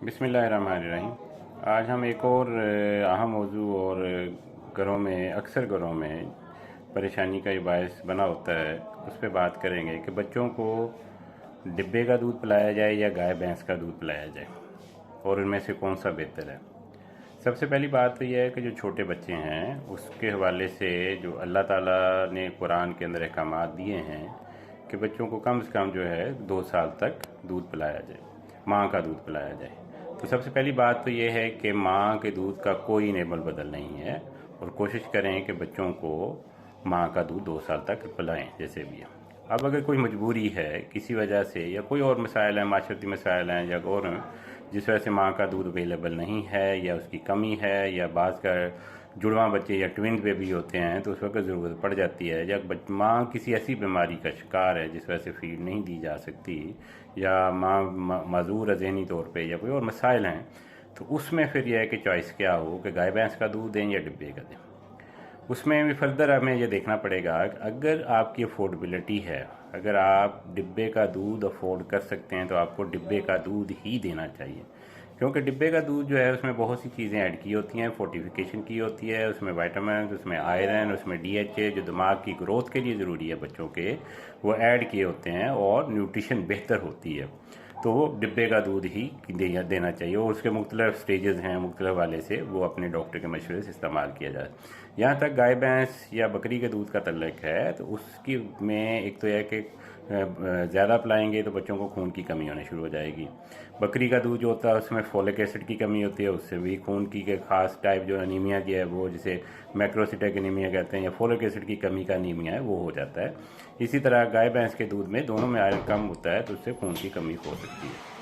बिस्मिल्लाहिर्रहमानिर्रहीम। आज हम एक और अहम मौजू और घरों में अक्सर घरों में परेशानी का ये बायस बना होता है, उस पर बात करेंगे कि बच्चों को डिब्बे का दूध पिलाया जाए या गाय भैंस का दूध पिलाया जाए और उनमें से कौन सा बेहतर है। सबसे पहली बात तो यह है कि जो छोटे बच्चे हैं उसके हवाले से जो अल्लाह ताला ने कुरान के अंदर अहकामात दिए हैं कि बच्चों को कम से कम जो है 2 साल तक दूध पिलाया जाए, माँ का दूध पिलाया जाए। तो सबसे पहली बात तो ये है कि माँ के दूध का कोई नेबल बदल नहीं है और कोशिश करें कि बच्चों को माँ का दूध 2 साल तक पिलाएं जैसे भी है। अब अगर कोई मजबूरी है किसी वजह से या कोई और मसाइल हैं, माशरती मसाइल हैं या और हैं, जिस वजह से माँ का दूध अवेलेबल नहीं है या उसकी कमी है या बाज़ का जुड़वा बच्चे या ट्विन बेबी होते हैं तो उस वक्त ज़रूरत पड़ जाती है, या माँ किसी ऐसी बीमारी का शिकार है जिस वजह से फीड नहीं दी जा सकती या माँ माजूर है ज़हनी तौर पे या कोई और मसाइल हैं, तो उसमें फिर यह है कि चॉइस क्या हो कि गाय भैंस का दूध दें या डिब्बे का दें। उसमें भी फर्दर हमें ये देखना पड़ेगा कि अगर आपकी अफोर्डेबिलिटी है, अगर आप डिब्बे का दूध अफोर्ड कर सकते हैं तो आपको डिब्बे का दूध ही देना चाहिए, क्योंकि डिब्बे का दूध जो है उसमें बहुत सी चीज़ें ऐड की होती हैं, फोर्टिफिकेशन की होती है, उसमें वाइटामिन, उसमें आयरन, उसमें डीएचए जो दिमाग की ग्रोथ के लिए ज़रूरी है बच्चों के, वो ऐड किए होते हैं और न्यूट्रिशन बेहतर होती है। तो वो डिब्बे का दूध ही देना चाहिए और उसके मुख्तलिफ स्टेजेस हैं, मुख्तलिफ वाले से वो अपने डॉक्टर के मशवरे से इस्तेमाल किया जाए। यहाँ तक गाय भैंस या बकरी के दूध का तल्लक है तो उसकी में एक तो यह कि ज़्यादा पिलाएंगे तो बच्चों को खून की कमी होनी शुरू हो जाएगी। बकरी का दूध जो होता है उसमें फोलिक एसिड की कमी होती है, उससे भी खून की के ख़ास टाइप जो अनीमिया की है वो जिसे मैक्रोसिटिक एनीमिया कहते हैं या फोलिक एसिड की कमी का अनीमिया है वो हो जाता है। इसी तरह गाय भैंस के दूध में दोनों में आयरन कम होता है तो उससे खून की कमी हो सकती है।